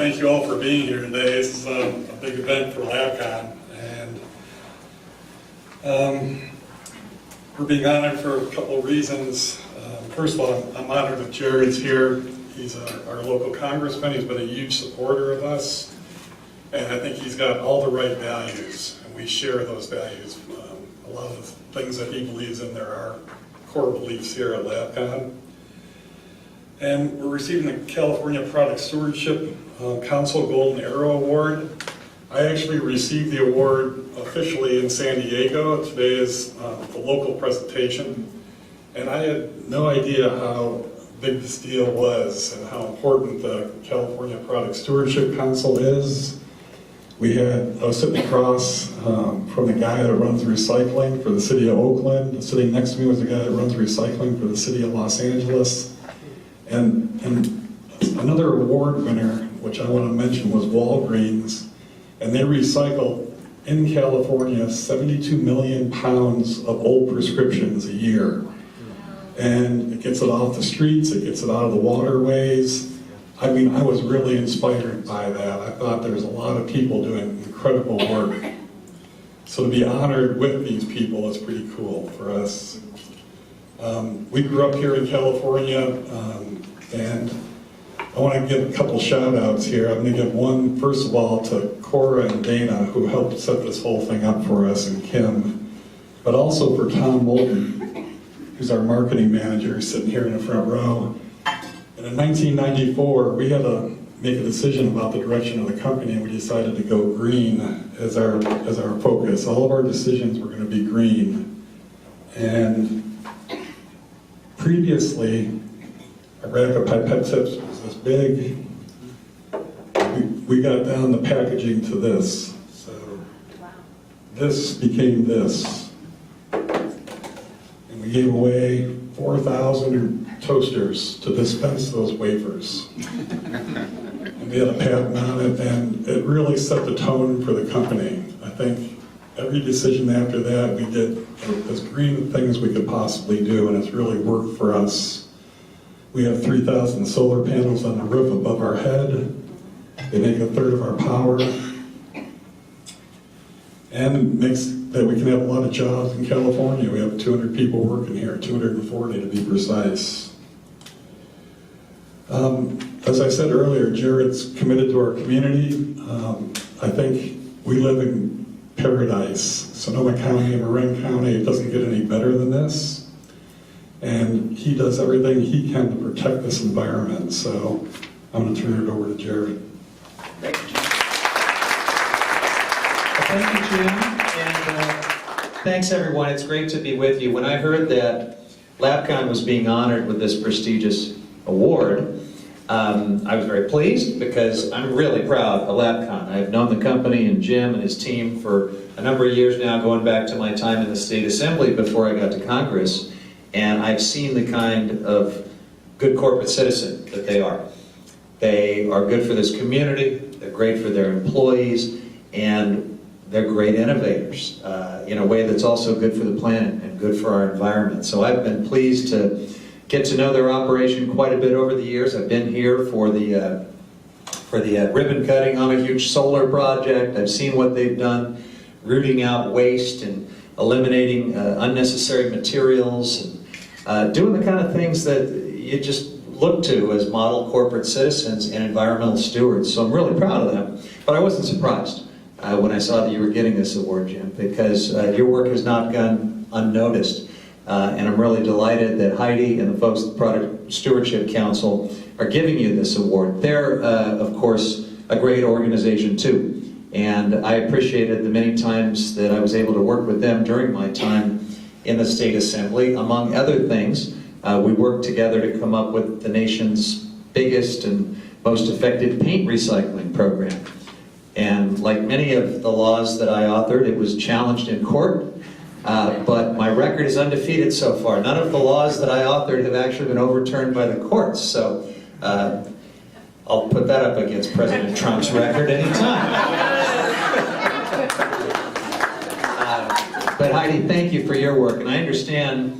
thank you all for being here today. This is a big event for Labcon, and we're being honored for a couple of reasons. First of all, I'm honored that Jared's here. He's our local congressman. He's been a huge supporter of us, and I think he's got all the right values, and we share those values. A lot of the things that he believes in, there are core beliefs here at Labcon. And we're receiving the California Product Stewardship Council Golden Arrow Award. I actually received the award officially in San Diego. Today is the local presentation. And I had no idea how big this deal was and how important the California Product Stewardship Council is. I was sitting across from the guy that runs recycling for the city of Oakland. Sitting next to me was the guy that runs recycling for the city of Los Angeles. And another award winner, which I want to mention, was Walgreens, and they recycle in California 72 million pounds of old prescriptions a year. And it gets it off the streets, it gets it out of the waterways. I mean, I was really inspired by that. I thought there's a lot of people doing incredible work. So to be honored with these people is pretty cool for us. We grew up here in California, and I want to give a couple shout outs here. I'm going to give one, first of all, to Cora and Dana, who helped set this whole thing up for us, and Kim, but also for Tom Moulton, who's our marketing manager, sitting here in the front row. And in 1994, we had to make a decision about the direction of the company, and we decided to go green as our focus. All of our decisions were going to be green. And previously, a rack of pipette tips was this big. We got down the packaging to this. So this became this. And we gave away 4,000 toasters to dispense those wafers. And we had a patent on it, and it really set the tone for the company. I think every decision after that, we did as green a thing as we could possibly do, and it's really worked for us. We have 3,000 solar panels on the roof above our head. They make a third of our power. And it makes that we can have a lot of jobs in California. We have 200 people working here, 240 to be precise. As I said earlier, Jared's committed to our community. I think we live in paradise. Sonoma County and Marin County, it doesn't get any better than this. And he does everything he can to protect this environment. So I'm going to turn it over to Jared. Well, thank you, Jim. And thanks, everyone. It's great to be with you. When I heard that Labcon was being honored with this prestigious award, I was very pleased because I'm really proud of Labcon. I've known the company and Jim and his team for a number of years now, going back to my time in the State Assembly before I got to Congress, and I've seen the kind of good corporate citizen that they are. They are good for this community, they're great for their employees, and they're great innovators in a way that's also good for the planet and good for our environment. So I've been pleased to get to know their operation quite a bit over the years. I've been here for the ribbon cutting on a huge solar project. I've seen what they've done, rooting out waste and eliminating unnecessary materials, and doing the kind of things that you just look to as model corporate citizens and environmental stewards. So I'm really proud of them. But I wasn't surprised when I saw that you were getting this award, Jim, because your work has not gone unnoticed. And I'm really delighted that Heidi and the folks at the Product Stewardship Council are giving you this award. They're, of course, a great organization too. And I appreciated the many times that I was able to work with them during my time in the State Assembly. Among other things, we worked together to come up with the nation's biggest and most effective paint recycling program. And like many of the laws that I authored, it was challenged in court. But my record is undefeated so far. None of the laws that I authored have actually been overturned by the courts. So I'll put that up against President Trump's record anytime. But Heidi, thank you for your work. And I understand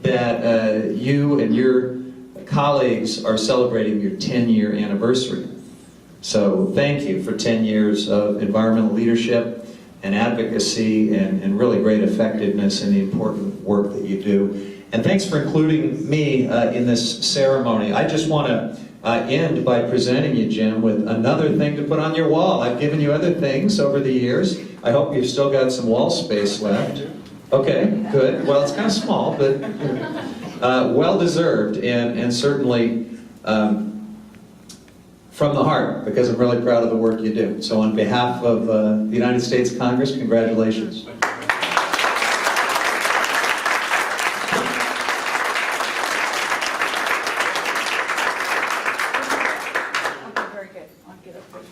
that you and your colleagues are celebrating your 10-year anniversary. So thank you for 10 years of environmental leadership and advocacy and really great effectiveness in the important work that you do. And thanks for including me in this ceremony. I just want to end by presenting you, Jim, with another thing to put on your wall. I've given you other things over the years. I hope you've still got some wall space left. Okay, good. Well, it's kind of small, but well-deserved, and certainly from the heart, because I'm really proud of the work you do. So on behalf of the United States Congress, congratulations. Very good. I'll get up there.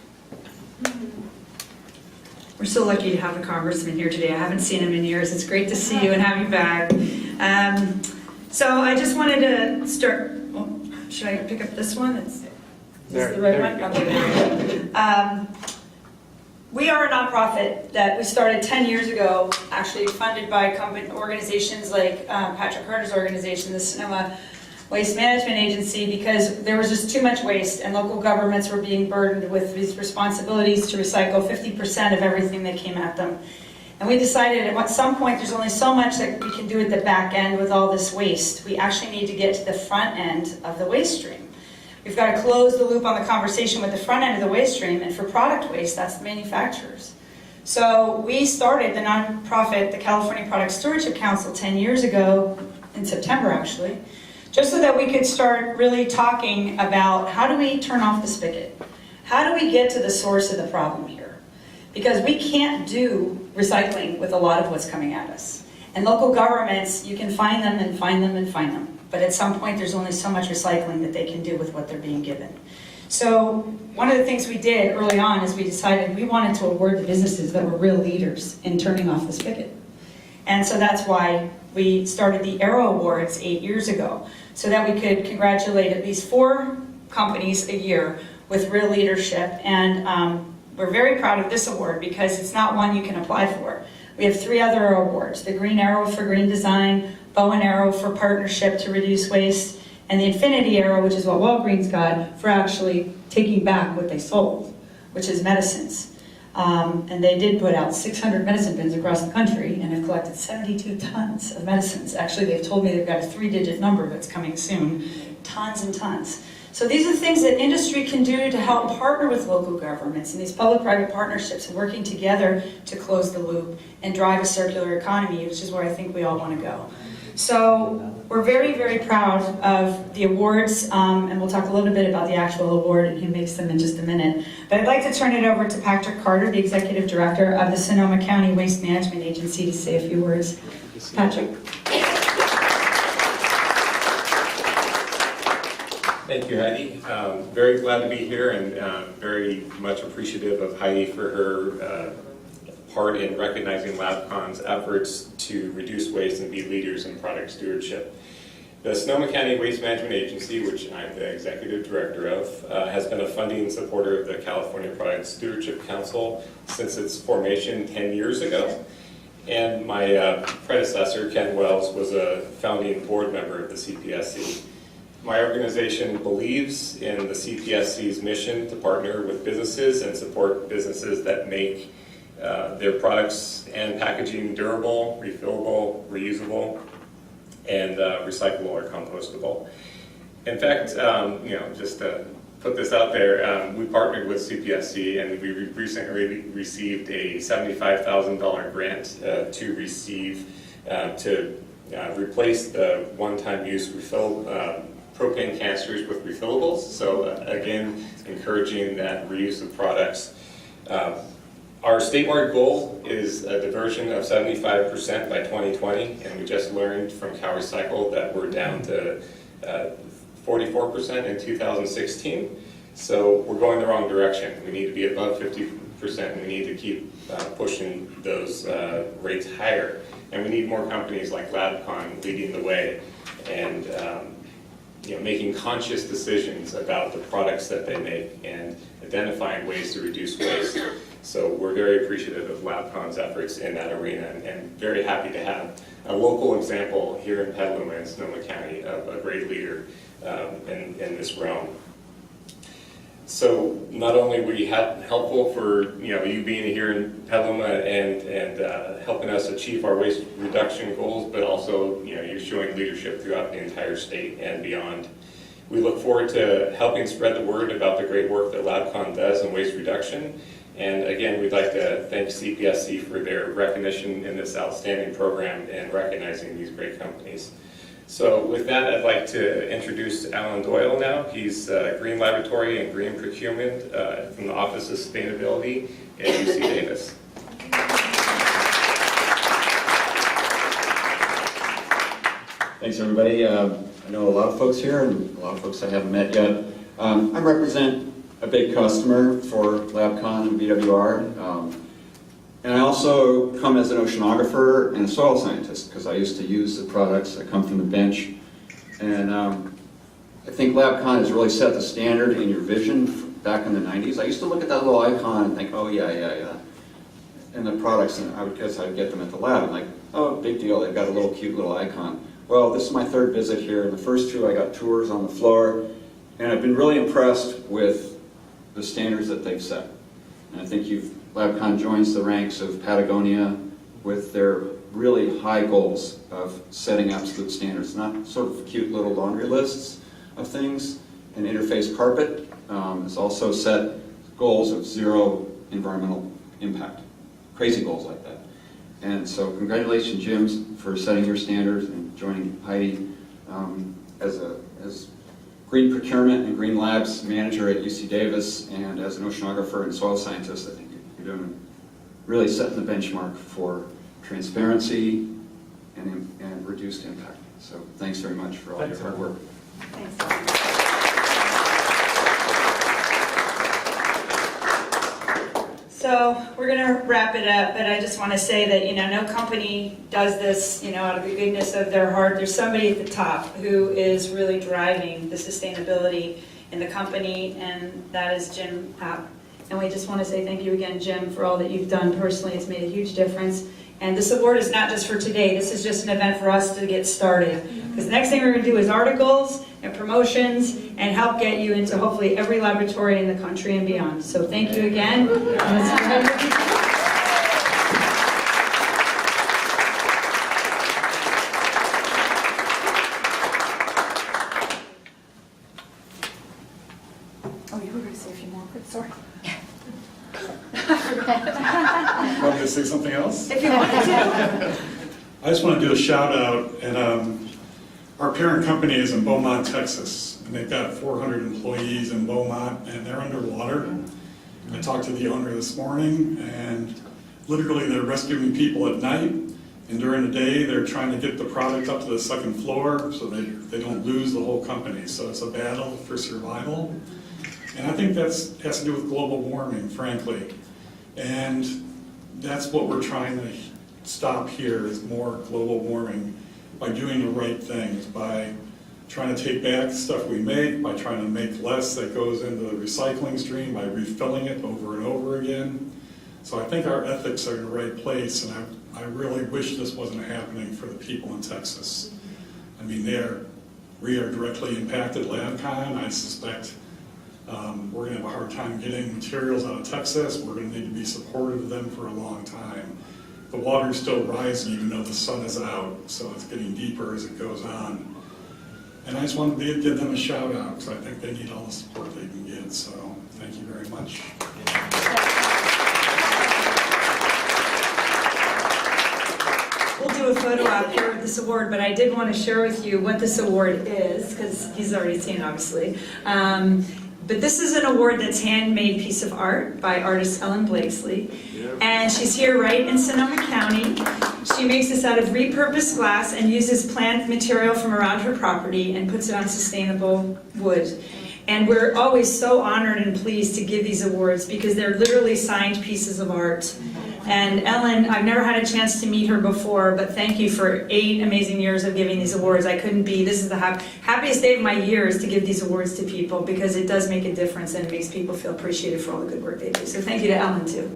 We're so lucky to have a congressman here today. I haven't seen him in years. It's great to see you and have you back. So I just wanted to start. Oh, should I pick up this one? Is this the right one? Okay, there we go. We are a nonprofit that we started 10 years ago, actually funded by organizations like Patrick Carter's organization, the Sonoma Waste Management Agency, because there was just too much waste and local governments were being burdened with these responsibilities to recycle 50% of everything that came at them. And we decided at some point there's only so much that we can do at the back end with all this waste. We actually need to get to the front end of the waste stream. We've got to close the loop on the conversation with the front end of the waste stream, and for product waste, that's the manufacturers. So we started the nonprofit, the California Product Stewardship Council 10 years ago, in September actually, just so that we could start really talking about how do we turn off the spigot? How do we get to the source of the problem here? Because we can't do recycling with a lot of what's coming at us. And local governments, you can find them and find them and find them. But at some point, there's only so much recycling that they can do with what they're being given. So one of the things we did early on is we decided we wanted to award the businesses that were real leaders in turning off the spigot. And so that's why we started the Arrow Awards 8 years ago, so that we could congratulate at least 4 companies a year with real leadership. And we're very proud of this award because it's not one you can apply for. We have 3 other awards: the Green Arrow for green design, Bow and Arrow for partnership to reduce waste, and the Infinity Arrow, which is what Walgreens got, for actually taking back what they sold, which is medicines. And they did put out 600 medicine bins across the country and have collected 72 tons of medicines. Actually, they've told me they've got a 3-digit number that's coming soon. Tons and tons. So these are things that industry can do to help partner with local governments and these public-private partnerships working together to close the loop and drive a circular economy, which is where I think we all want to go. So we're very, very proud of the awards, and we'll talk a little bit about the actual award and who makes them in just a minute. But I'd like to turn it over to Patrick Carter, the Executive Director of the Sonoma County Waste Management Agency, to say a few words. Patrick. Thank you, Heidi. Very glad to be here and very much appreciative of Heidi for her part in recognizing Labcon's efforts to reduce waste and be leaders in product stewardship. The Sonoma County Waste Management Agency, which I'm the executive director of, has been a funding supporter of the California Product Stewardship Council since its formation 10 years ago. And my predecessor, Ken Wells, was a founding board member of the CPSC. My organization believes in the CPSC's mission to partner with businesses and support businesses that make their products and packaging durable, refillable, reusable, and recyclable or compostable. In fact, just to put this out there, we partnered with CPSC and we recently received a $75,000 grant to replace the one-time use propane canisters with refillables. So again, encouraging that reuse of products. Our statewide goal is a diversion of 75% by 2020, and we just learned from CalRecycle that we're down to 44% in 2016. So we're going the wrong direction. We need to be above 50%, and we need to keep pushing those rates higher. And we need more companies like Labcon leading the way and making conscious decisions about the products that they make and identifying ways to reduce waste. So we're very appreciative of Labcon's efforts in that arena and very happy to have a local example here in Petaluma and Sonoma County of a great leader in this realm. So not only were you helpful for you being here in Petaluma and helping us achieve our waste reduction goals, but also you're showing leadership throughout the entire state and beyond. We look forward to helping spread the word about the great work that Labcon does in waste reduction. And again, we'd like to thank CPSC for their recognition in this outstanding program and recognizing these great companies. So with that, I'd like to introduce Alan Doyle now. He's Green Laboratory and Green Procurement from the Office of Sustainability at UC Davis. Thanks, everybody. I know a lot of folks here and a lot of folks I haven't met yet. I represent a big customer for Labcon and BWR. And I also come as an oceanographer and a soil scientist because I used to use the products. I come from the bench. And I think Labcon has really set the standard in your vision back in the 90s. I used to look at that little icon and think, oh, yeah. And the products, and I would guess I'd get them at the lab. And like, oh, big deal, they've got a little cute little icon. Well, this is my third visit here. And the first two, I got tours on the floor. And I've been really impressed with the standards that they've set. And I think Labcon joins the ranks of Patagonia with their really high goals of setting absolute standards, not sort of cute little laundry lists of things. And Interface Carpet has also set goals of zero environmental impact, crazy goals like that. And so congratulations, Jim, for setting your standards and joining Heidi as Green Procurement and Green Labs manager at UC Davis, and as an oceanographer and soil scientist. I think you're doing really setting the benchmark for transparency and reduced impact. So thanks very much for all your hard work. Thanks. So we're going to wrap it up, but I just want to say that, no company does this, out of the goodness of their heart. There's somebody at the top who is really driving the sustainability in the company, and that is Jim App. And we just want to say thank you again, Jim, for all that you've done personally. It's made a huge difference. And this award is not just for today. This is just an event for us to get started. Because the next thing we're going to do is articles and promotions and help get you into hopefully every laboratory in the country and beyond. So thank you again. Oh, you were going to say a few more words, sorry. Want me to say something else? If you wanted to. I just want to do a shout out, and our parent company is in Beaumont, Texas, and they've got 400 employees in Beaumont, and they're underwater. I talked to the owner this morning, and literally they're rescuing people at night, and during the day they're trying to get the product up to the second floor so they don't lose the whole company. So it's a battle for survival. And I think that has to do with global warming, frankly. And that's what we're trying to stop here, is more global warming by doing the right things, by trying to take back stuff we make, by trying to make less that goes into the recycling stream, by refilling it over and over again. So I think our ethics are in the right place, and I really wish this wasn't happening for the people in Texas. I mean, we are directly impacted. Labcon, I suspect we're going to have a hard time getting materials out of Texas. We're going to need to be supportive of them for a long time. The water's still rising even though the sun is out, so it's getting deeper as it goes on. And I just want to give them a shout out because I think they need all the support they can get, so thank you very much. We'll do a photo op here of this award, but I did want to share with you what this award is, because he's already seen it, obviously. But this is an award that's handmade piece of art by artist Ellen Blakesley. And she's here right in Sonoma County. She makes this out of repurposed glass and uses plant material from around her property and puts it on sustainable wood. And we're always so honored and pleased to give these awards because they're literally signed pieces of art. And Ellen, I've never had a chance to meet her before, but thank you for 8 amazing years of giving these awards. This is the happiest day of my years to give these awards to people because it does make a difference and it makes people feel appreciated for all the good work they do. So thank you to Ellen too.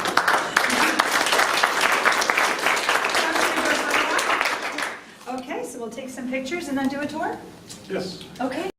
Okay, so we'll take some pictures and then do a tour? Yes. Okay.